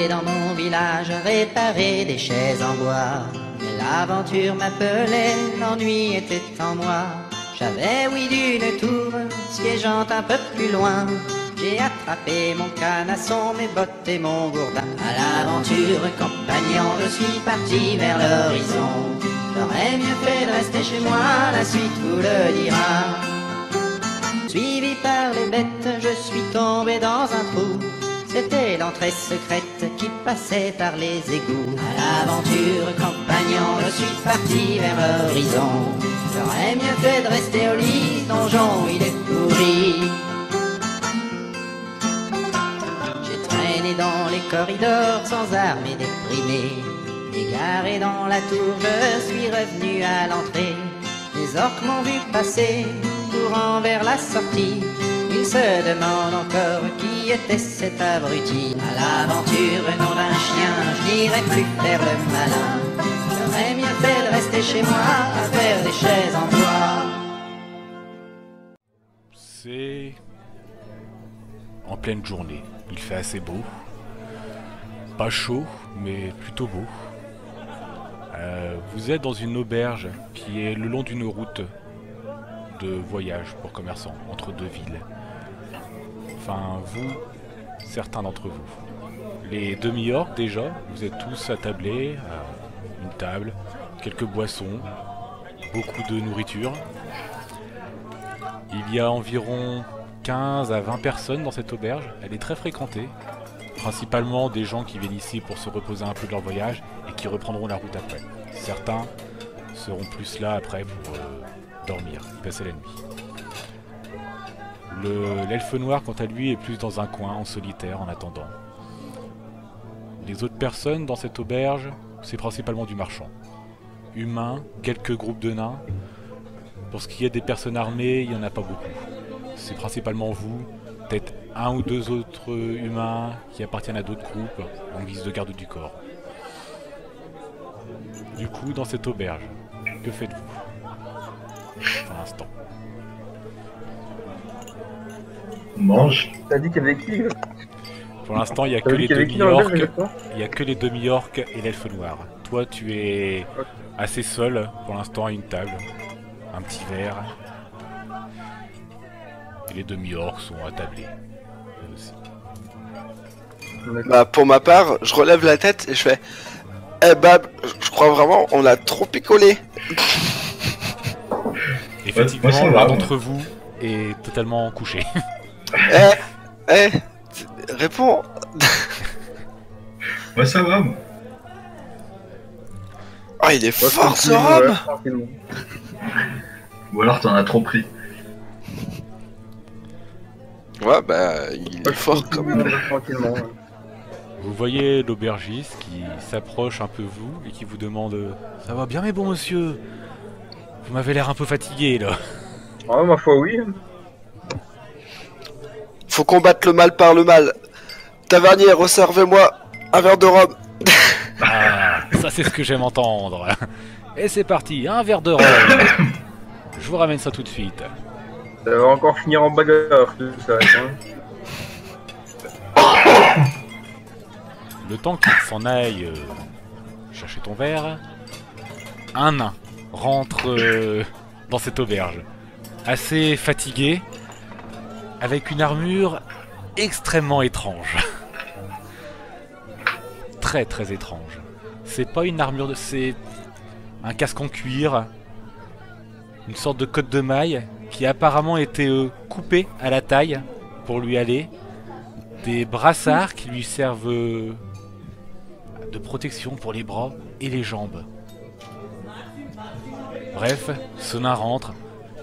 aller dans mon village réparer des chaises en bois. Mais l'aventure m'appelait, l'ennui était en moi. J'avais oui d'une tour, siégeant un peu plus loin. J'ai attrapé mon canasson, mes bottes et mon gourdin. À l'aventure, compagnon, je suis parti vers l'horizon. J'aurais mieux fait de rester chez moi, la suite vous le dira. Suivi par les bêtes, je suis tombé dans un trou. C'était l'entrée secrète qui passait par les égouts. À l'aventure, compagnon, je suis parti vers l'horizon. J'aurais mieux fait de rester au lit, ce donjon il est pourri. J'ai traîné dans les corridors sans armes et déprimé. Égaré dans la tour, je suis revenu à l'entrée. Les orques m'ont vu passer, courant vers la sortie. Ils se demandent encore qui était cet abruti. À l'aventure, nom d'un chien, je n'irai plus faire le malin. J'aurais mieux fait de rester chez moi à faire des chaises en bois. C'est en pleine journée. Il fait assez beau. Pas chaud, mais plutôt beau. Vous êtes dans une auberge qui est le long d'une route de voyage pour commerçants entre deux villes. Enfin, vous, certains d'entre vous. Les demi-orques déjà, vous êtes tous attablés à une table, quelques boissons, beaucoup de nourriture. Il y a environ 15 à 20 personnes dans cette auberge. Elle est très fréquentée. Principalement des gens qui viennent ici pour se reposer un peu de leur voyage et qui reprendront la route après. Certains seront plus là après pour dormir, passer la nuit. L'elfe noir, quant à lui, est plus dans un coin, en solitaire, en attendant. Les autres personnes dans cette auberge, c'est principalement du marchand. Humains, quelques groupes de nains. Pour ce qui est des personnes armées, il n'y en a pas beaucoup. C'est principalement vous, peut-être un ou deux autres humains qui appartiennent à d'autres groupes en guise de garde du corps. Du coup, dans cette auberge, que faites-vous pour l'instant? On mange. T'as dit qu'il y avait qui? Pour l'instant, il n'y a que les demi-orques. Il n'y a que les demi-orques et l'elfe noir. Toi, tu es assez seul pour l'instant à une table, un petit verre. Et les demi-orques sont attablés. Eux aussi. Bah, pour ma part, je relève la tête et je fais eh bah, je crois vraiment, on a trop picolé. Effectivement, moi, l'un d'entre vous est totalement couché. Réponds. Ouais, ça va, moi. Oh, il est fort ce rhum. Ou alors t'en as trop pris. Ouais, bah, il est fort quand même. Tranquillement. Vous voyez l'aubergiste qui s'approche un peu de vous et qui vous demande « Ça va bien mes bons monsieur? Vous m'avez l'air un peu fatigué là. » Ah, ma foi, oui. Faut combattre le mal par le mal. Tavernier, resservez-moi un verre de rhum. Ah, ça c'est ce que j'aime entendre. Et c'est parti, un verre de rhum. Je vous ramène ça tout de suite. Ça va encore finir en bagarre, tout ça. Hein. Le temps qu'il s'en aille chercher ton verre, un nain rentre dans cette auberge, assez fatigué, avec une armure extrêmement étrange. Très très étrange. C'est pas une armure de... c'est un casque en cuir, une sorte de cotte de maille qui a apparemment été coupé à la taille pour lui aller, des brassards qui lui servent de protection pour les bras et les jambes. Bref, ce nain rentre,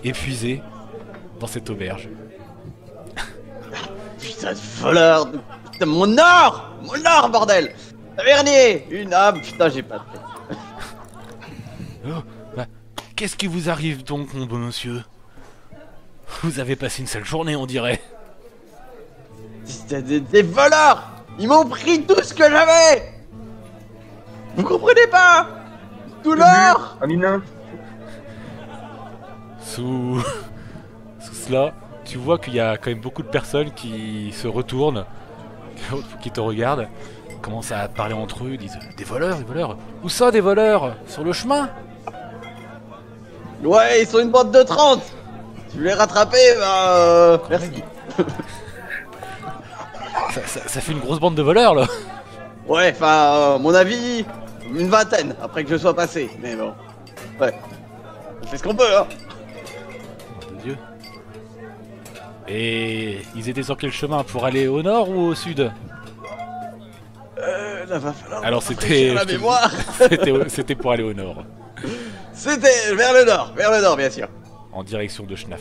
épuisé, dans cette auberge. Putain de voleur! Putain, mon or! Mon or, bordel! Tavernier! Une âme! Putain, j'ai pas de tête. Oh, bah, qu'est-ce qui vous arrive donc, mon bon monsieur? Vous avez passé une sale journée, on dirait. C'était des voleurs! Ils m'ont pris tout ce que j'avais! Vous comprenez pas? Tout l'or! Amina. Sous cela, tu vois qu'il y a quand même beaucoup de personnes qui se retournent, qui te regardent. commencent à parler entre eux, ils disent des voleurs, des voleurs. Où ça, des voleurs? Sur le chemin? Ouais, ils sont une bande de 30. Tu veux les rattraper, bah... merci. Ça fait une grosse bande de voleurs, là. Ouais, enfin, mon avis, une vingtaine, après que je sois passé, mais bon. Ouais. On fait ce qu'on peut, hein. Mon Dieu. Et ils étaient sur quel chemin? Pour aller au nord ou au sud? Là, va falloir... Alors c'était... la mémoire. C'était pour aller au nord. C'était vers le nord, bien sûr. En direction de Schnaf.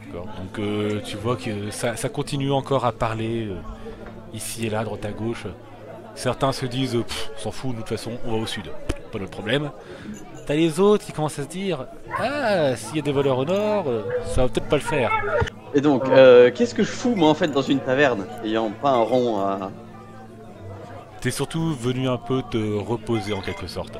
D'accord. Donc tu vois que ça continue encore à parler ici et là, à droite à gauche. Certains se disent, on s'en fout, nous de toute façon, on va au sud. Pas notre problème. T'as les autres qui commencent à se dire, ah, s'il y a des voleurs au nord, ça va peut-être pas le faire. Et donc, qu'est-ce que je fous, moi, en fait, dans une taverne, ayant pas un rond à... T'es surtout venu un peu te reposer en quelque sorte.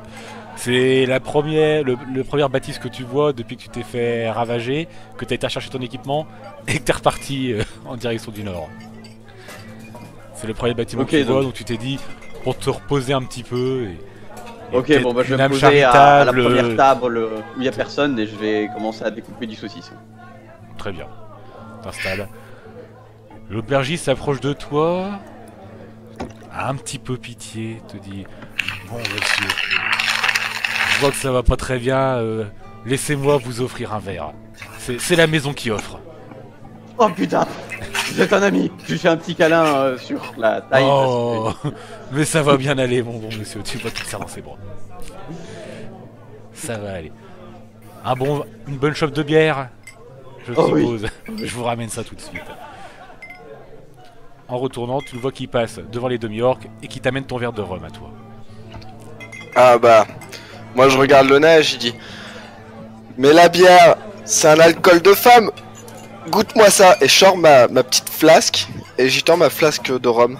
C'est la première, le première bâtisse que tu vois depuis que tu t'es fait ravager, que t'as été chercher ton équipement et que t'es reparti en direction du nord. C'est le premier bâtiment que tu vois, donc tu t'es dit pour te reposer un petit peu. Et ok, bon bah je vais me poser à la première table où il y a personne et je vais commencer à découper du saucisson. Très bien. T'installes. L'aubergiste s'approche de toi, a un petit peu pitié, te dit bon monsieur, je vois que ça va pas très bien, laissez-moi vous offrir un verre. C'est la maison qui offre. Oh putain, vous êtes un ami. Je lui fais un petit câlin sur la taille. Oh, mais ça va bien aller mon bon monsieur, tu vois qu'il serre dans ses bras. Ça va aller. Une bonne chope de bière, je suppose. Oui. Je vous ramène ça tout de suite. En retournant, tu le vois qui passe devant les demi-orques et qui t'amène ton verre de rhum à toi. Ah bah, moi je regarde le nez et je dis, mais la bière, c'est un alcool de femme. Goûte-moi ça. Et je sors ma petite flasque et j'y tends ma flasque de rhum.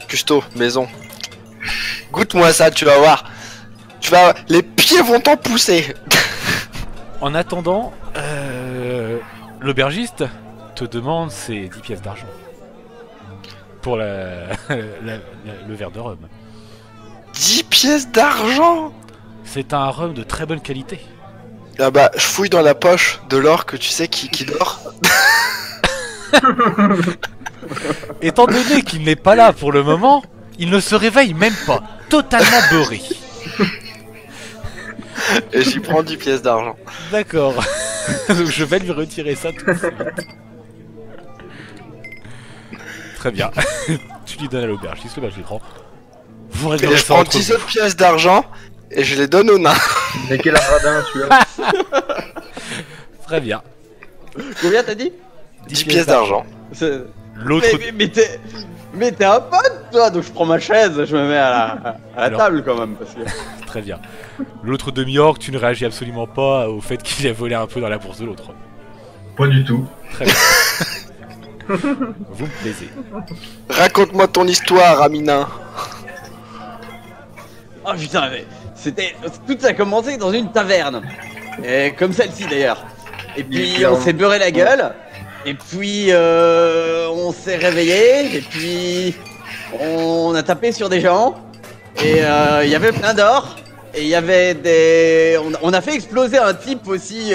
Custo, maison. Goûte-moi ça, tu vas voir. Les pieds vont t'en pousser. En attendant, l'aubergiste te demande ses 10 pièces d'argent. Pour le verre de rhum. 10 pièces d'argent? C'est un rhum de très bonne qualité. Ah bah, je fouille dans la poche de l'orque, tu sais, qui dort. Étant donné qu'il n'est pas là pour le moment, il ne se réveille même pas. Totalement beurré. Et j'y prends 10 pièces d'argent. D'accord. Donc je vais lui retirer ça tout de suite. Très bien. Tu lui donnes à l'aubergiste, je les prends. Vous et je prends 10 autres pièces d'argent et je les donne au nain. Mais quel radin celui-là. Très bien. Combien t'as dit? 10 pièces d'argent. L'autre... Mais t'es un pote toi, donc je prends ma chaise, je me mets à la table quand même. Parce que... Très bien. L'autre demi-orc, tu ne réagis absolument pas au fait qu'il a volé un peu dans la bourse de l'autre. Pas du tout. Très bien. Vous me plaisez. Raconte-moi ton histoire, Amina. Oh putain, mais tout a commencé dans une taverne. Et comme celle-ci d'ailleurs. Et puis on s'est beurré la gueule. Et puis on s'est réveillé. Et puis on a tapé sur des gens. Et il y avait plein d'or. Et il y avait des... On a fait exploser un type aussi.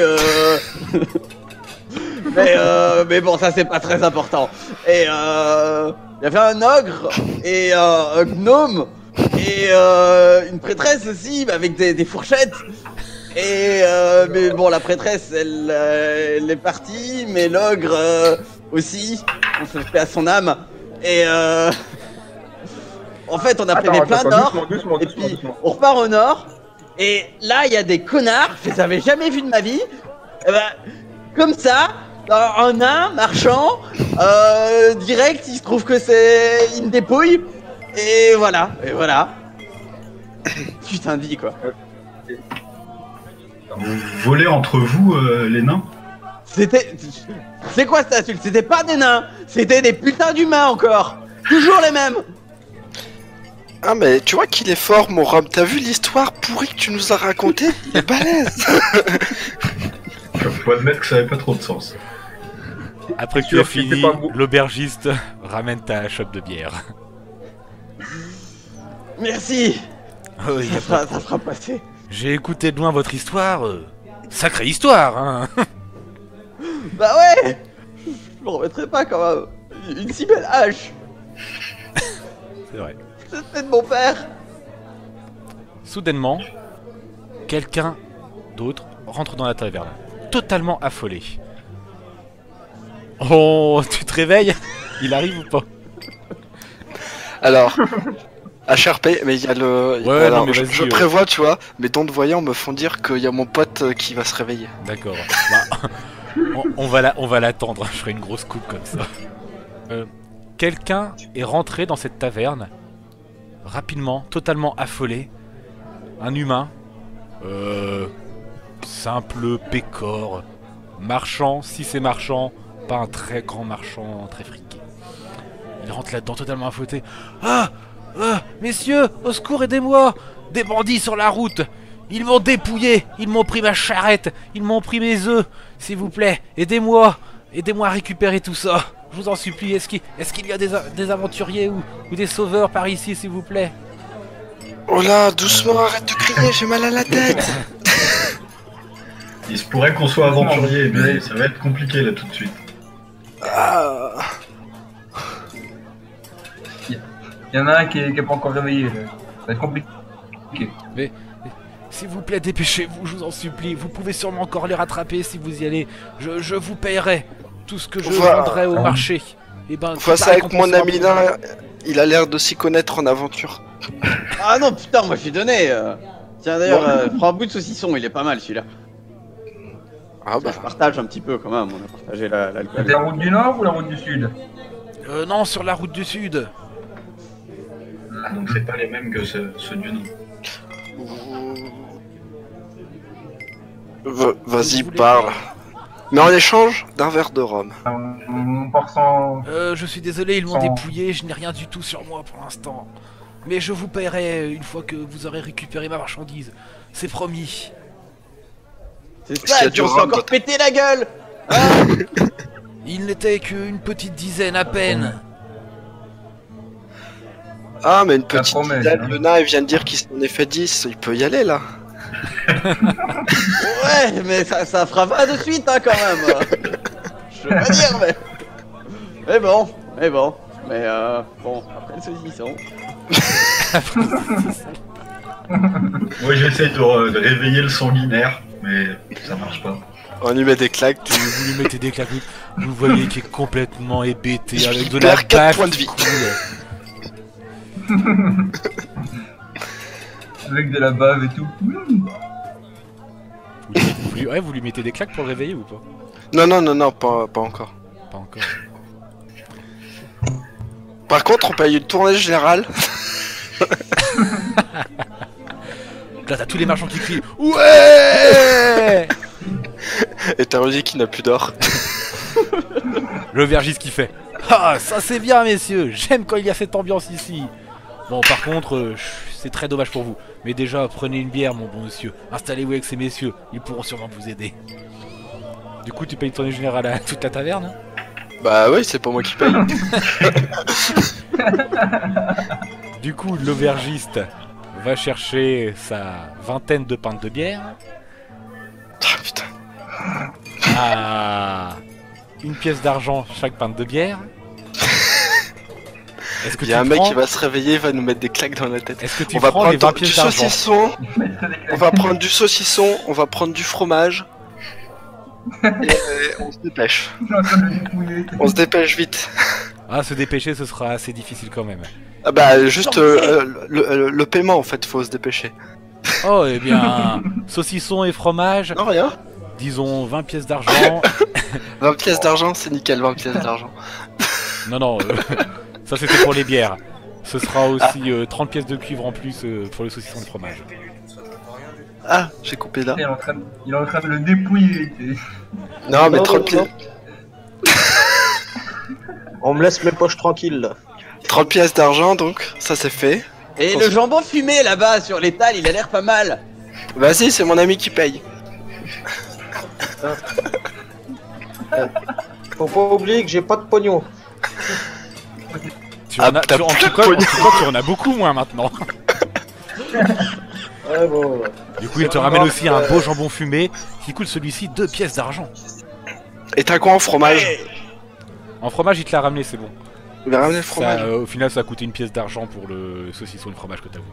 Mais bon, ça c'est pas très important. Et il y avait un ogre et un gnome et une prêtresse aussi avec des fourchettes. Et mais bon, la prêtresse elle est partie, mais l'ogre aussi. On se fait à son âme. Et en fait, on a pris plein d'or. Et puis on repart au nord. Et là, il y a des connards. Je les avais jamais vus de ma vie. Et ben, comme ça. Un nain marchand, direct, il se trouve que c'est une dépouille, et voilà, Putain de vie quoi. Vous volez entre vous, les nains? C'est quoi cette insulte? C'était pas des nains, c'était des putains d'humains encore. Toujours les mêmes. Ah mais tu vois qu'il est fort mon Rome, t'as vu l'histoire pourrie que tu nous as racontée? Il est balèze. Faut admettre que ça avait pas trop de sens. Après que tu sûr as que c'était fini, pas beau. l'aubergiste ramène ta chope de bière. Merci. Oh, y a pas- Ça fera passer. J'ai écouté de loin votre histoire. Sacrée histoire, hein. Bah ouais. Je me remettrai pas quand même. Une si belle hache. C'est vrai. C'était de mon père. Soudainement, quelqu'un d'autre rentre dans la taverne, totalement affolé. Oh, tu te réveilles? Il arrive ou pas? Alors, HRP, mais il y a le. Ouais, alors, non, mais je, vas-y, je prévois, tu vois, mes dons de voyants me font dire qu'il y a mon pote qui va se réveiller. D'accord. Bah, on va l'attendre, je ferai une grosse coupe comme ça. Quelqu'un est rentré dans cette taverne, rapidement, totalement affolé. Un humain, simple pécore, marchand, si c'est marchand, pas un très grand marchand, très friqué. Il rentre là-dedans totalement affolé. Ah, messieurs, au secours, aidez-moi! Des bandits sur la route! Ils m'ont dépouillé! Ils m'ont pris ma charrette! Ils m'ont pris mes œufs! S'il vous plaît, aidez-moi! Aidez-moi à récupérer tout ça! Je vous en supplie, est-ce qu'il y a des aventuriers ou des sauveurs par ici, s'il vous plaît? Oh là, doucement, arrête de crier, j'ai mal à la tête. Il se pourrait qu'on soit aventurier, mais ça va être compliqué là tout de suite. Ah. Il y en a un qui est pas encore réveillé. Là. Ça va être compliqué. Mais s'il vous plaît, dépêchez-vous, je vous en supplie. Vous pouvez sûrement encore les rattraper si vous y allez. Je vous paierai tout ce que je vendrai au marché. Et ben, Vois ça avec mon ami là, il a l'air de s'y connaître en aventure. Ah non, putain, moi je suis donné. Tiens d'ailleurs, prends un bout de saucisson, il est pas mal celui-là. Ah bah. Je partage un petit peu quand même, on a partagé l'alcool. C'était la route du nord ou la route du sud? Non, sur la route du sud. Donc c'est pas les mêmes que ceux du nom. Vas-y, parle. Mais en échange d'un verre de rhum. On part sans... Je suis désolé, ils m'ont Sans- dépouillé, je n'ai rien du tout sur moi pour l'instant. Mais je vous paierai une fois que vous aurez récupéré ma marchandise. C'est promis. C'est Parce qu'il y ça, a tu du on s'est rhum encore dans pété la gueule. Il n'était qu'une petite dizaine à peine. Ah, mais une petite promesse, dizaine, hein. le nain il vient de dire qu'il s'en est fait 10, il peut y aller là. Ouais, mais ça fera 20 de suite hein, quand même. Je veux pas dire, mais. Mais bon. Mais bon, après le saucisson. Moi j'essaye de réveiller le sanguinaire, mais ça marche pas. On lui met des claques. Vous lui mettez des claques. Vous le voyez qui est complètement hébété Il avec de la perd 4 bave points de qui vie. coule. Avec de la bave et tout. Vous lui mettez des claques pour le réveiller ou pas? Non, pas encore. Pas encore. Par contre, on paye une tournée générale. Là t'as tous les marchands qui crient ouais. Et t'as Rudy qui n'a plus d'or. L'aubergiste qui fait ah ça c'est bien messieurs, j'aime quand il y a cette ambiance ici. Bon par contre c'est très dommage pour vous. Mais déjà prenez une bière mon bon monsieur. Installez-vous avec ces messieurs, ils pourront sûrement vous aider. Du coup tu payes une tournée générale à toute la taverne hein? Bah oui, c'est pas moi qui paye. Du coup l'aubergiste va chercher sa vingtaine de pintes de bière. Ah putain. À une pièce d'argent chaque pinte de bière. Est-ce que Il y a un tu mec prends... qui va se réveiller, il va nous mettre des claques dans la tête. Est-ce que tu On va prends les 20 prendre du pièces d'argent? saucisson, on va prendre du saucisson, on va prendre du fromage. Et on se dépêche. Je suis en train de le dépouiller. On se dépêche vite. Ah, se dépêcher, ce sera assez difficile quand même. Ah bah juste le paiement en fait, faut se dépêcher. Oh, eh bien, saucisson et fromage, Non rien. disons 20 pièces d'argent. 20 pièces d'argent, c'est nickel, 20 pièces d'argent. Non, ça c'était pour les bières. Ce sera aussi 30 pièces de cuivre en plus pour le saucisson et le fromage. Ah, j'ai coupé là. Il est en train de le dépouiller. Non mais Non, 30 non, pièces. non. On me laisse mes poches tranquilles là. 30 pièces d'argent donc, ça c'est fait. Et le jambon fumé là-bas sur l'étal, il a l'air pas mal. Vas-y, c'est mon ami qui paye. Faut pas oublier que j'ai pas de pognon. Tu en as, t'as en plus tout de cas, pognon. tu en as beaucoup moins maintenant. Ouais, bon. Du coup, il te ramène aussi un beau jambon fumé qui coûte celui-ci 2 pièces d'argent. Et t'as quoi en fromage? En fromage, il te l'a ramené, c'est bon. Il a ramené le Ça, fromage. au final, ça a coûté 1 pièce d'argent pour le saucisson et le fromage que t'as voulu.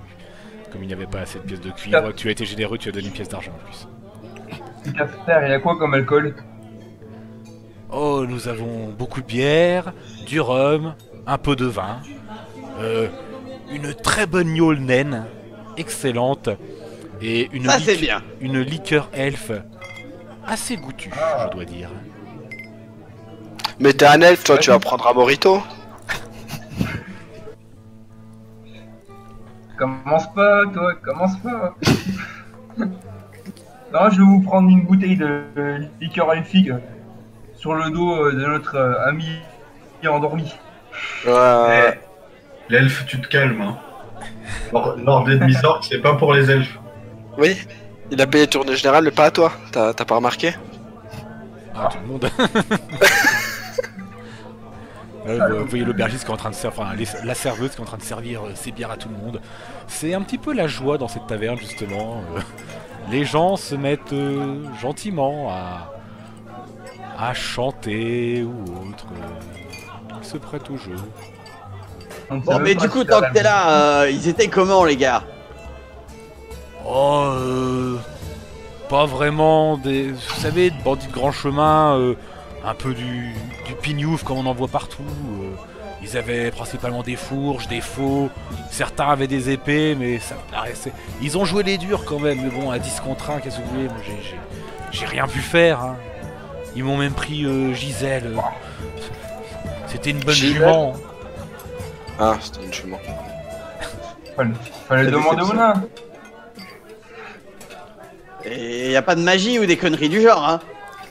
Comme il n'y avait pas assez de pièces de cuivre, tu as été généreux, tu as donné 1 pièce d'argent en plus. Le cafetière, il y a quoi comme alcool? Oh, nous avons beaucoup de bière, du rhum, un peu de vin, une très bonne gnôle naine, excellente, et Ça, c'est bien. une liqueur elfe assez goûtue, je dois dire. Mais t'es un elfe, toi, tu vas prendre un morito. Commence pas, toi, commence pas. Non, je vais vous prendre une bouteille de liqueur elfique sur le dos de notre ami endormi. Ouais. L'elfe, tu te calmes. Hein. Lord des demi-orques, c'est pas pour les elfes. Oui, il a payé le tournée général, mais pas à toi. T'as pas remarqué? Ah, tout le monde. Vous voyez l'aubergiste qui est en train de servir, enfin la serveuse qui est en train de servir ses bières à tout le monde. C'est un petit peu la joie dans cette taverne justement. Les gens se mettent gentiment à chanter ou autre. Ils se prêtent au jeu. Bon, mais du coup, tant que t'es là, ils étaient comment, les gars? Oh, pas vraiment des, vous savez, de bandits de grand chemin, un peu du pignouf comme on en voit partout. Ils avaient principalement des fourches, des faux, certains avaient des épées, mais ça paraissait... Ils ont joué les durs quand même, mais bon, à 10 contre 1, qu'est-ce que vous voulez, moi j'ai rien pu faire. Hein. Ils m'ont même pris Gisèle. C'était une bonne Gisèle jument. Ah, c'était une jument. Fallait demander au nain. Et y a pas de magie ou des conneries du genre, hein?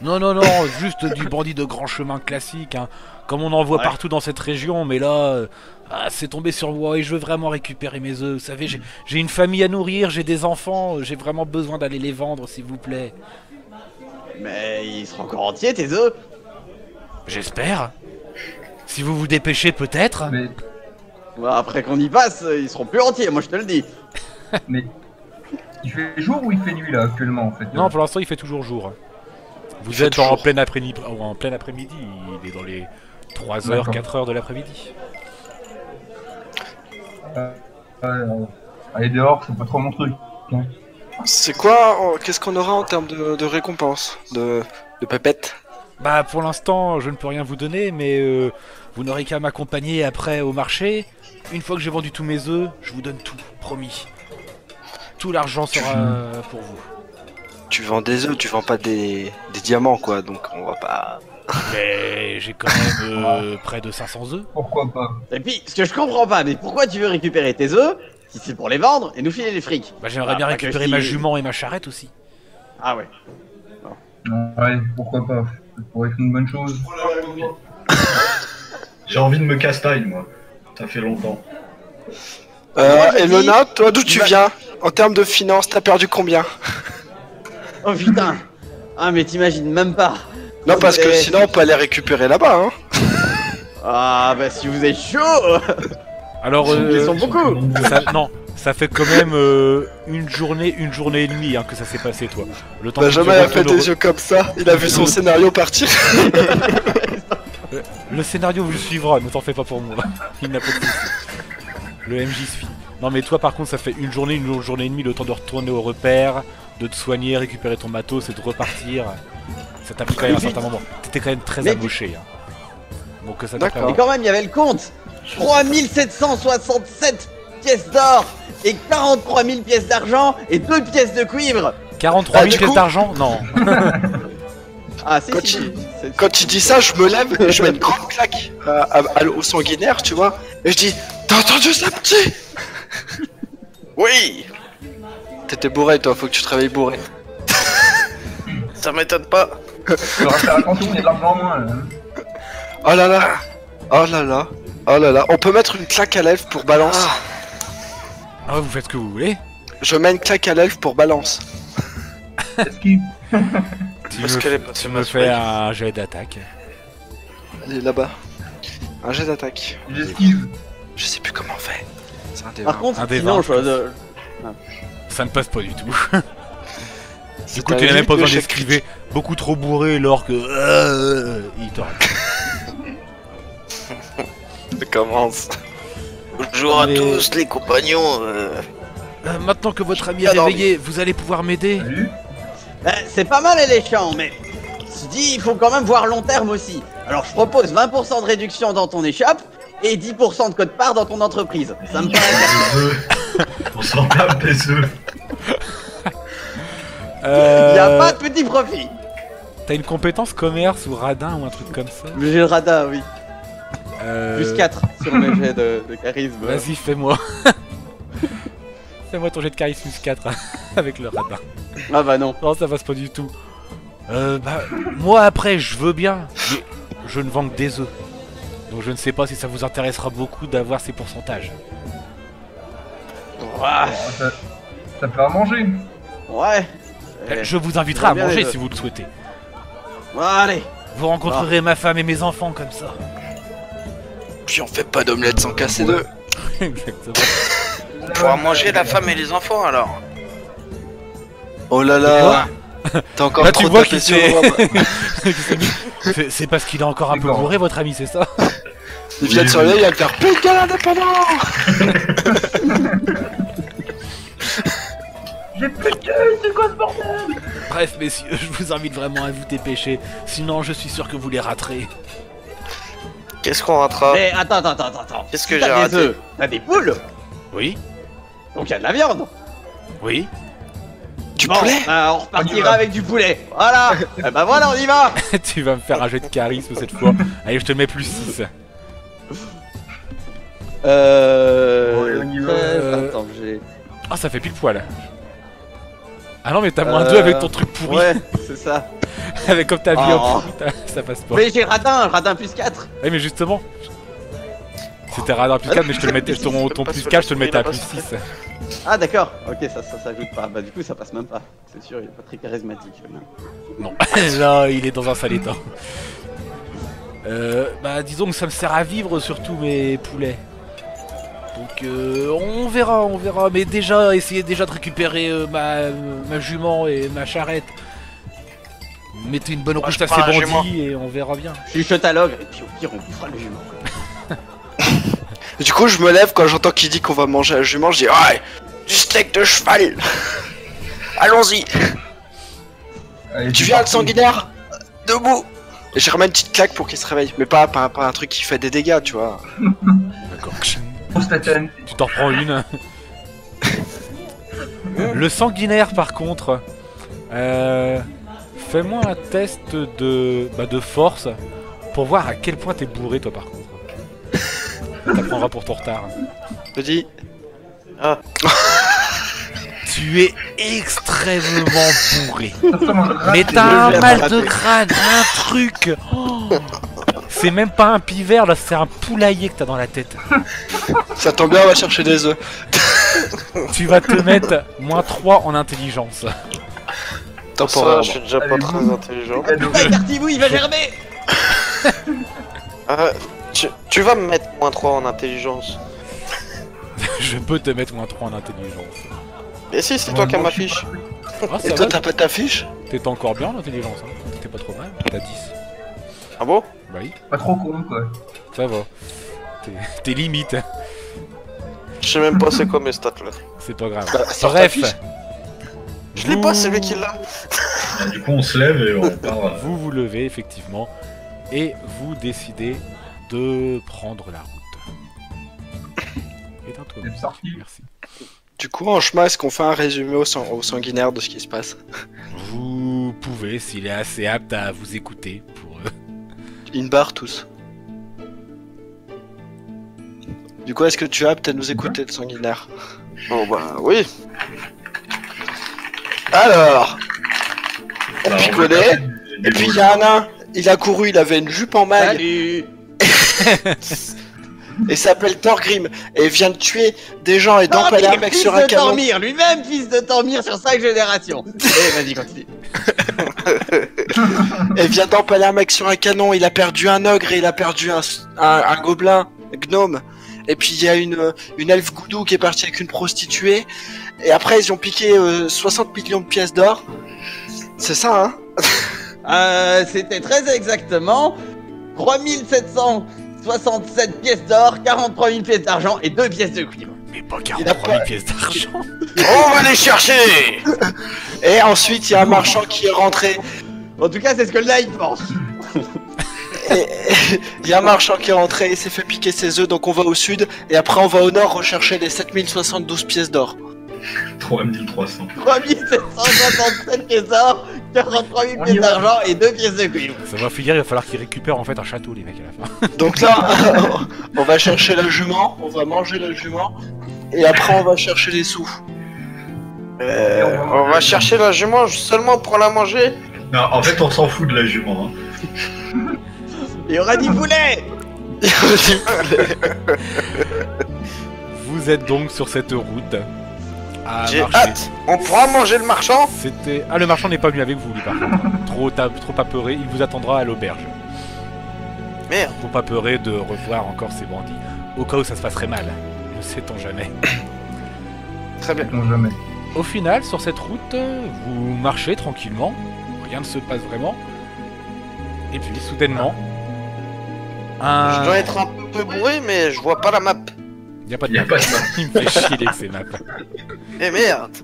Non, non, non, juste du bandit de grand chemin classique, hein, comme on en voit partout dans cette région, mais là, c'est tombé sur moi et je veux vraiment récupérer mes œufs. Vous savez, j'ai une famille à nourrir, j'ai des enfants, j'ai vraiment besoin d'aller les vendre, s'il vous plaît. Mais ils seront encore entiers, tes œufs? J'espère. Si vous vous dépêchez, peut-être. Mais, Bon, après qu'on y passe, ils seront plus entiers, moi je te le dis. mais il fait jour ou il fait nuit là actuellement en fait? Non, pour l'instant, il fait toujours jour. Vous fait êtes en toujours. plein après-midi, il est dans les 3h, D'accord. 4h de l'après-midi. Aller dehors, c'est pas trop mon truc. Hein. C'est quoi, qu'est-ce qu'on aura en termes de récompense, de pépettes? Bah pour l'instant je ne peux rien vous donner mais vous n'aurez qu'à m'accompagner après au marché. Une fois que j'ai vendu tous mes œufs, je vous donne tout, promis. Tout l'argent sera pour vous. Tu vends des œufs, tu vends pas des diamants quoi, donc on va pas... Mais j'ai quand même près de 500 œufs. Pourquoi pas? Et puis, ce que je comprends pas, mais pourquoi tu veux récupérer tes œufs si c'est pour les vendre et nous filer les frics? Bah j'aimerais bien pas que récupérer je ma dis- jument et ma charrette aussi. Ah ouais. Ouais, pourquoi pas? Ça pourrait être une bonne chose. J'ai envie de me castagne, moi. Ça fait longtemps. Moi, je Elona, toi d'où il tu va- viens? En termes de finances, t'as perdu combien? Oh putain. Ah mais t'imagines même pas. Non, parce que Eh. sinon on peut aller récupérer là-bas, hein. Ah bah si vous êtes chaud. Alors Ils sont beaucoup. non, ça fait quand même une journée et demie hein, que ça s'est passé toi. Le temps que Benjamin tu a fait retournes des yeux comme ça, il a vu son scénario partir. Le scénario vous suivra, ne t'en fais pas pour moi. Il n'a pas de soucis. Le MJ suit. Non mais toi par contre ça fait une journée et demie le temps de retourner au repère, de te soigner, récupérer ton matos et de repartir. Ça t'a pris quand même un certain moment. T'étais quand même très Mais- amoché. Hein. Donc ça t'a D'accord. Mais quand même, il y avait le compte. 3767 pièces d'or et 43 000 pièces d'argent et 2 pièces de cuivre. 43 000 du pièces coup- d'argent. Non. Ah si, Quand si. il- C'est- Quand tu dis ça, je me lève et je mets une grande claque au sanguinaire, tu vois. Et je dis, t'as entendu ça, petit? Oui. T'étais bourré, toi, faut que tu te réveilles bourré. Ça m'étonne pas. Faudra faire attention, il y a de l'argent en moins là. Oh là là. Oh là là. Oh là là. On peut mettre une claque à l'elfe pour balance. Ah, vous faites ce que vous voulez. Je mets une claque à l'elfe pour balance. Est-ce qu'il... Tu Parce me, qu'elle est pas tu sur me ma fais swag. un jet d'attaque. Il est là-bas. Un jet d'attaque. J'esquive. Je sais plus comment on fait. C'est un des Par 20. contre, Un des sinon, 20, je... Ça ne passe pas du tout. C'est Du coup, un tu n'as même pas livre de besoin chaque d'esquiver. Beaucoup trop bourré, alors que. Il te rate. Ça commence. Bonjour à Mais- tous les compagnons. Maintenant que votre ami est Alors, réveillé, vous allez pouvoir m'aider. Salut. C'est pas mal les champs, mais... Tu dis, il faut quand même voir long terme aussi. Alors je propose 20% de réduction dans ton échappe et 10% de code part dans ton entreprise. Ça me paraît bien. Des œufs. On s'en tape des œufs. Il y a pas de petit profit. T'as une compétence commerce ou radin ou un truc comme ça J'ai le radar, oui. Euh, Plus 4 sur mes jets de charisme. Vas-y, fais-moi. Fais-moi ton jet de charisme plus 4 avec le radin. Ah bah non. Non, ça passe pas du tout. Moi après, je veux bien, mais je ne vends que des œufs. Donc je ne sais pas si ça vous intéressera beaucoup d'avoir ces pourcentages. Ouah, Ça peut à manger. ouais. Je vous inviterai à bien les manger œufs. si vous le souhaitez. Bon, allez. Vous rencontrerez ma femme et mes enfants comme ça. Puis on fait pas d'omelette sans casser d'œufs. Exactement. On pourra manger la femme et les enfants alors. Oh là là. T'as encore Là trop tu vois tapé qu'il sur s'est... Rome. qu'il s'est mis- C'est parce qu'il est encore un peu D'accord. bourré votre ami, c'est ça? Il vient de surveiller, il va te faire putain l'indépendant. J'ai plus de thunes, c'est quoi ce bordel? Bref messieurs, je vous invite vraiment à vous dépêcher, sinon je suis sûr que vous les raterez. Qu'est-ce qu'on ratera? Mais attends. Qu'est-ce Si que t'as j'ai des raté? œufs, t'as des poules, Oui, donc y a de la viande. oui. Du Bon, poulet. on On y repartira va. avec du poulet. Voilà. Eh bah voilà, on y va. Tu vas me faire un jet de charisme cette fois. Allez, je te mets plus 6. Ouais, on y va. Attends, j'ai... Ah, ça fait pile poil. Ah non, mais t'as moins 2 avec ton truc pourri. Ouais, c'est ça. Avec comme ta vie Oh. en pourri, ça passe pas. Mais j'ai radin plus 4. Ouais, mais justement. C'était radar plus 4, mais je te le mettais, ton plus 4, je te le mettais à plus 6. Ah d'accord, ok, ça s'ajoute pas. Bah du coup ça passe même pas. C'est sûr, il est pas très charismatique. Même. Non, là, il est dans un sale état. Bah, disons que ça me sert à vivre surtout mes poulets. Donc, on verra. Mais déjà, essayez déjà de récupérer ma jument et ma charrette. Mettez une bonne Moi, rouge je à ces prends un jument. bandits et on verra bien. Je chuchote à l'ogre et puis au pire on bouffera le jument. Du coup, je me lève quand j'entends qu'il dit qu'on va manger un jument. Je dis ouais, du steak de cheval. Allons-y. Allez, Tu c'est viens le parti. sanguinaire. Debout. Et je remets une petite claque pour qu'il se réveille. Mais pas un truc qui fait des dégâts, tu vois. D'accord. Grosse tatane. Tu t'en prends une. Le sanguinaire, par contre, fais-moi un test de force pour voir à quel point t'es bourré, toi, par contre. Ça t'apprendra pour ton retard. Je dis Tu es extrêmement bourré. Ça ressemble à un rat. Mais t'as un lèvres mal ratées. de crâne, un truc. Oh. C'est même pas un pivert, là, c'est un poulailler que t'as dans la tête. ça tombe bien, on va chercher des œufs. Tu vas te mettre -3 en intelligence. Ça, Temporairement. je suis déjà pas Allez, très boum. intelligent. Cadeau. Ouais, Cartibou il va germer. Tu vas me mettre -3 en intelligence. Je peux te mettre -3 en intelligence. Et si, c'est toi qui m'affiche. Ah, Et ça toi, va, t'as pas ta fiche? t'es encore bien en intelligence, hein. T'es pas trop mal, t'as 10. Ah bon? Bah oui, Pas trop con quoi. ça va. T'es limite, Je sais même pas c'est quoi mes stats là. c'est pas grave. Bah, sors ta Bref, fiche. Je l'ai pas, c'est lui qui l'a. Du coup, on se lève et on part. vous levez effectivement et vous décidez de prendre la route. Éteins-toi. C'est parti. Merci. Du coup, en chemin, est-ce qu'on fait un résumé au sanguinaire de ce qui se passe? Vous pouvez, s'il est assez apte à vous écouter pour... Une barre tous. Du coup, est-ce que tu es apte à nous écouter, le sanguinaire? Bon bah oui. Alors, on Bah, picolait, et puis il y a un nain, il a couru, il avait une jupe en maille, Salut. et s'appelle Thorgrim, et il vient de tuer des gens et d'empaler un mec fils sur un de canon. Tormir, lui-même fils de Tormir sur 5 générations. Eh, vas-y, continue. Et vient d'empaler un mec sur un canon, il a perdu un ogre et il a perdu un gobelin, gnome. Et puis il y a une elfe goudou qui est partie avec une prostituée. Et après ils ont piqué 60 millions de pièces d'or. C'est ça, hein? C'était très exactement 3767 pièces d'or, 43 000 pièces d'argent et 2 pièces de cuivre. Mais pas 43 000 pièces d'argent. On va les chercher. Et ensuite il y a un marchand qui est rentré. En tout cas, c'est ce que le live pense. Et il y a un marchand qui est rentré, il s'est fait piquer ses œufs, donc on va au sud. Et après on va au nord rechercher les 7072 pièces d'or. 3300. 3767 pièces d'or, 43 000 pièces d'argent et 2 pièces de cuivre. Ça va finir, il va falloir qu'ils récupèrent en fait un château, les mecs, à la fin. Donc là, on va chercher la jument, on va manger la jument. Et après on va chercher les sous. On va chercher la jument seulement pour la manger. Non, en fait, on s'en fout de la jument. Hein. Il y aura du poulet. Vous êtes donc sur cette route. J'ai hâte. On pourra manger le marchand. C'était... Ah, le marchand n'est pas venu avec vous, lui, par contre. Trop apeuré, il vous attendra à l'auberge. Merde. Trop apeuré de revoir encore ces bandits. Au cas où ça se passerait mal. Ne sait-on jamais. Très bien. Jamais. Au final, sur cette route, vous marchez tranquillement. Rien ne se passe vraiment. Et puis, soudainement... Je dois être un peu bourré, mais je vois pas la map. Y'a pas de Y a map. pas de map. Il me fait chier avec ces maps. Eh merde.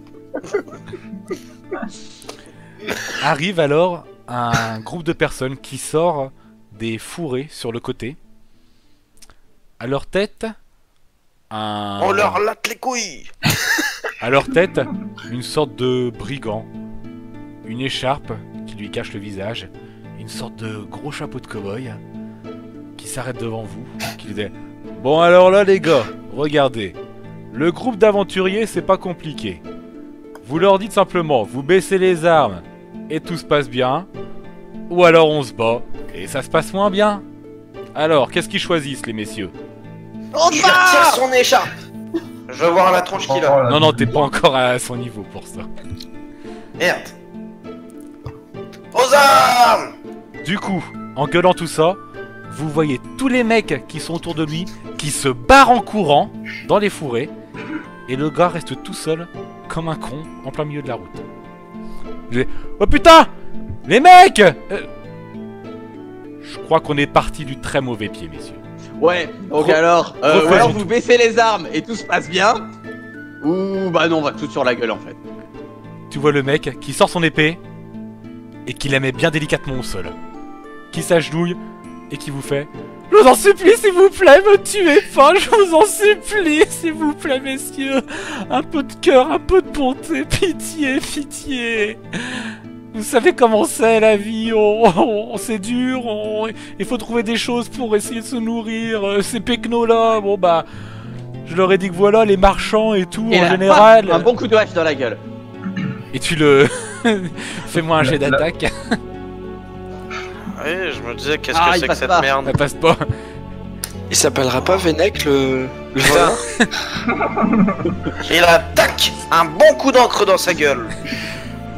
Arrive alors un groupe de personnes qui sort des fourrés sur le côté. À leur tête, On leur latte les couilles. À leur tête, une sorte de brigand. Une écharpe qui lui cache le visage. Une sorte de gros chapeau de cow-boy qui s'arrête devant vous. Qui dit: bon alors là les gars, regardez. Le groupe d'aventuriers c'est pas compliqué. Vous leur dites simplement, vous baissez les armes et tout se passe bien. Ou alors on se bat et ça se passe moins bien. Alors, qu'est-ce qu'ils choisissent les messieurs? On Je lui retire son écharpe. Je veux voir la tronche qu'il a. Non, non, t'es pas encore à son niveau pour ça. Merde. Aux armes. Du coup, en gueulant tout ça, vous voyez tous les mecs qui sont autour de lui, qui se barrent en courant dans les fourrés, et le gars reste tout seul, comme un con, en plein milieu de la route. Oh putain! Les mecs! Je crois qu'on est parti du très mauvais pied, messieurs. Ouais, donc alors, ou alors vous baissez les armes et tout se passe bien, ou bah non, on va tout sur la gueule en fait. Tu vois le mec qui sort son épée, et qui la met bien délicatement au sol. Qui s'agenouille, et qui vous fait: je vous en supplie, s'il vous plaît, me tuez pas, je vous en supplie, s'il vous plaît, messieurs. Un peu de cœur, un peu de bonté, pitié, pitié. Vous savez comment c'est la vie, c'est dur, il faut trouver des choses pour essayer de se nourrir. Ces pecnos-là, bon bah, je leur ai dit que voilà, les marchands et tout, Et en là, général... un bon coup de hache dans la gueule. Et tu le... Fais-moi un jet d'attaque. Oui, je me disais, qu'est-ce Ah, que il c'est que passe cette pas. merde? Ça passe pas. Il s'appellera pas Vennec le voleur? Il a, tac, un bon coup d'encre dans sa gueule.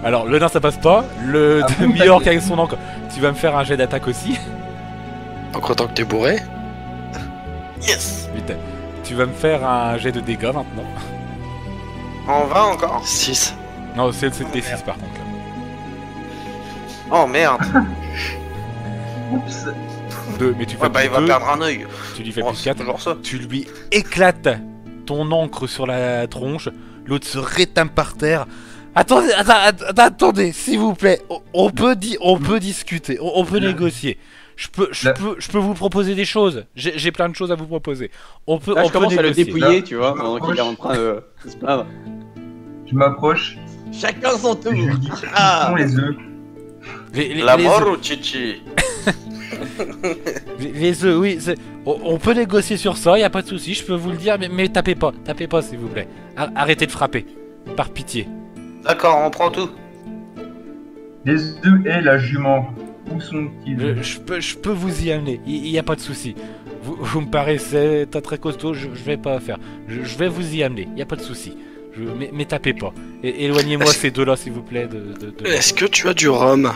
Alors, le nain ça passe pas, le demi-orc avec son encre, tu vas me faire un jet d'attaque aussi. En croyant que t'es bourré? Yes. Putain. Tu vas me faire un jet de dégâts maintenant. On va encore? 6. Non, c'est le D6 par contre. Là. Oh merde. Oups. 2, mais tu fais Ouais, bah il va deux, perdre un œil. tu lui fais Oh, plus c'est 4. toujours ça. Tu lui éclates ton encre sur la tronche, l'autre se rétame par terre. Attendez, s'il vous plaît, on peut discuter, on peut négocier. Je peux vous proposer des choses. J'ai plein de choses à vous proposer. On peut Là, je on peut commence à le négocier. dépouiller, tu vois, pendant qu'il est en train de se plaindre. Je m'approche Chacun son tour. et je lui dis: Ah. où sont les œufs? La mort ou Chichi? Les œufs, oui, on peut négocier sur ça, y a pas de souci, je peux vous le dire, mais tapez pas s'il vous plaît. Arrêtez de frapper, par pitié. D'accord, on prend tout. Les œufs et la jument, où sont-ils? Je peux vous y amener, y a pas de souci. Vous me paraissez très costaud, je vais pas faire. Je vais vous y amener, y a pas de souci. Mais tapez pas. Éloignez-moi ces deux-là, s'il vous plaît. Est-ce que tu as du rhum?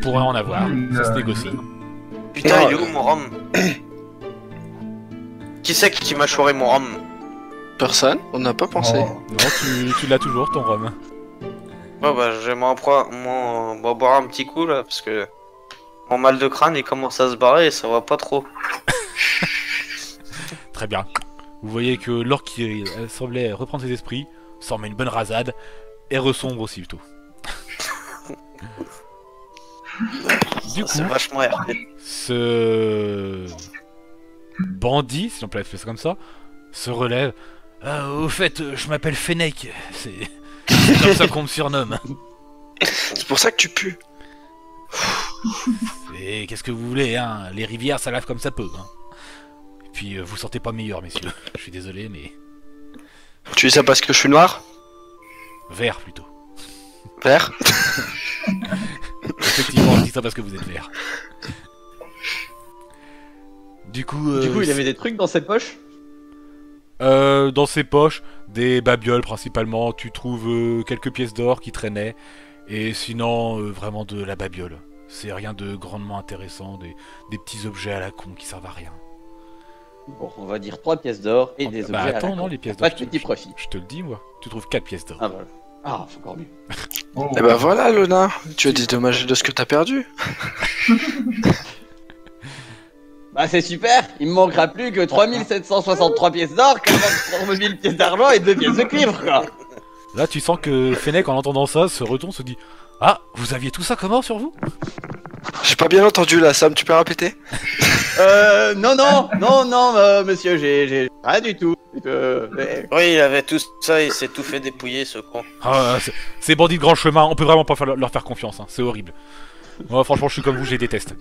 pourrait en avoir, ça se négocie. Putain, il est où mon rhum? Qui c'est qui m'a chouré mon rhum? Personne, on n'a pas pensé. Oh. Non, tu l'as toujours ton rhum. Ouais, bah, j'aimerais boire un petit coup là, parce que mon mal de crâne il commence à se barrer et ça va pas trop. Très bien. Vous voyez que l'orque qui semblait reprendre ses esprits s'en met une bonne rasade et ressombre aussitôt. Du C'est coup, vachement RP. ce bandit, si on peut l'appeler ça comme ça, se relève. Au fait, je m'appelle Fennec. C'est comme ça qu'on me surnomme. C'est pour ça que tu pues. Et qu'est-ce que vous voulez, hein? Les rivières, ça lave comme ça peut. Hein. Et puis, vous sentez pas meilleur, messieurs. Je suis désolé, mais... Tu dis ça parce que je suis noir? Vert, plutôt. Vert? Effectivement, je dis ça parce que vous êtes vert. Du coup, il avait des trucs dans cette poche? dans ses poches, des babioles principalement. Tu trouves quelques pièces d'or qui traînaient. Et sinon, vraiment de la babiole. C'est rien de grandement intéressant. Des petits objets à la con qui servent à rien. Bon, on va dire 3 pièces d'or et des objets à la attends, con. non, les pièces d'or. Pas de petit profit. Je te le dis, moi. Tu trouves 4 pièces d'or. Ah, voilà. Ah, c'est encore mieux. Oh. Et bah voilà, Lona, tu as dédommagé de ce que t'as perdu. Bah, c'est super. Il me manquera plus que 3763 pièces d'or, 43 000 pièces d'argent et 2 pièces de cuivre, quoi. Là, tu sens que Fennec, en entendant ça, se retourne, se dit: ah, vous aviez tout ça comment sur vous? J'ai pas bien entendu là, Sam, tu peux répéter? Non, monsieur, j'ai rien du tout. Oui, il avait tout ça, il s'est tout fait dépouiller ce con. Ah, ces bandits de grand chemin, on peut vraiment pas leur faire confiance, hein. C'est horrible. Moi, franchement, je suis comme vous, je les déteste.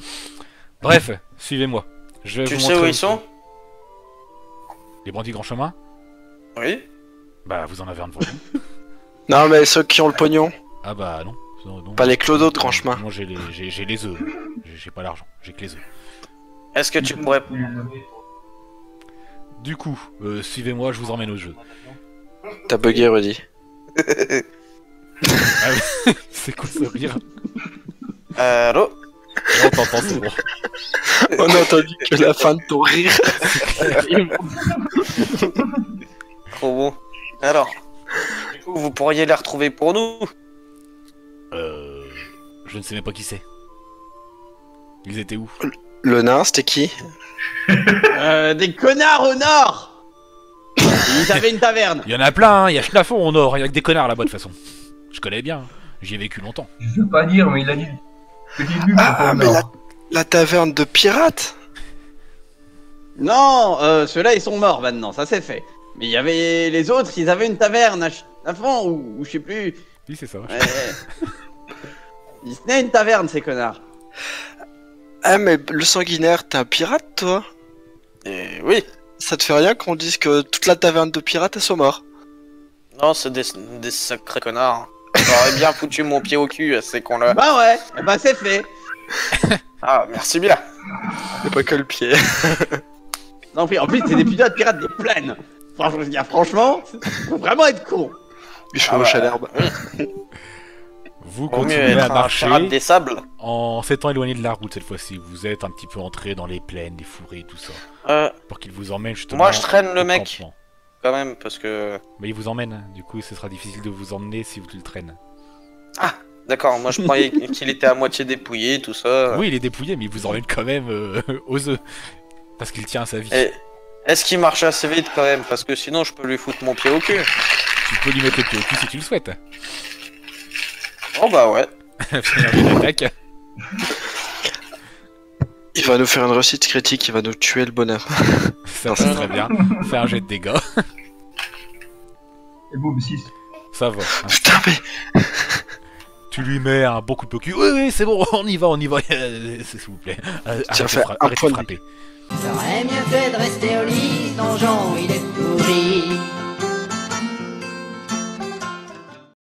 Bref, suivez-moi. Je vais Tu vous sais montrer où ils sont? Les bandits de grand chemin? Oui. Bah, vous en avez un devant vous. Non, mais ceux qui ont le pognon. Ah bah non. Non. Pas les clodos de grand chemin. Moi, j'ai les œufs. J'ai pas l'argent, j'ai que les œufs. Est-ce que tu pourrais... Du coup, suivez-moi, je vous emmène au jeu. T'as bugué, Rudy. Ah oui. C'est quoi ce rire? Allô? On t'entend, c'est bon. On a entendu que la fin de ton rire. Trop bon. Alors, du coup, vous pourriez les retrouver pour nous? Je ne sais même pas qui c'est. Ils étaient où? Le nain, c'était qui? Des connards au nord. Ils avaient une taverne. Il y en a plein, hein. Il y a Schnaffon au nord, il y a que des connards là-bas de toute façon. Je connais bien, j'y ai vécu longtemps. Je veux pas dire, mais il a dit que j'ai vu. Ah, mais la taverne de pirates? Non, ceux-là ils sont morts maintenant, ça c'est fait. Mais il y avait les autres, ils avaient une taverne à fond ou je sais plus. Oui, c'est ça. Ils tenaient une taverne ces connards. Ah, mais le sanguinaire, t'es un pirate, toi? Oui. Ça te fait rien qu'on dise que toute la taverne de pirates, elles sont morts? Non, c'est des sacrés connards. J'aurais bien foutu mon pied au cul à ces cons-là. Bah ouais, bah c'est fait. Ah, merci bien. Y'a pas que le pied. Non, en plus c'est des putains de pirates des plaines. Franchement, je veux dire, franchement, faut vraiment être con. Il chevauche à l'herbe. Vous Vaut mieux continuez être à un marcher pirate des sables. en s'étant éloigné de la route cette fois-ci. Vous êtes un petit peu entré dans les plaines, les fourrés et tout ça. Pour qu'il vous emmène justement. Moi je traîne le au mec. campement. Quand même, parce que... Mais il vous emmène, hein. Du coup ce sera difficile de vous emmener si vous le traînez. Ah, d'accord, moi je croyais qu'il était à moitié dépouillé, tout ça. Oui, il est dépouillé, mais il vous emmène quand même aux œufs. Parce qu'il tient à sa vie. Et est-ce qu'il marche assez vite quand même? Parce que sinon je peux lui foutre mon pied au cul. Tu peux lui mettre le pied au cul si tu le souhaites. Oh bah ouais. Faire une attaque. Il va nous faire une réussite critique, il va nous tuer le bonhomme. Ça, c'est très bien. Fais un jet de dégâts. Et boum, 6. Ça va. Hein. Putain, mais... Tu lui mets un bon coup de pied au cul. Oui, c'est bon, on y va. S'il vous plaît. Tiens, fais un arrêtez point de de frapper. J'aurais mieux fait de rester au lit, ce donjon il est pourri.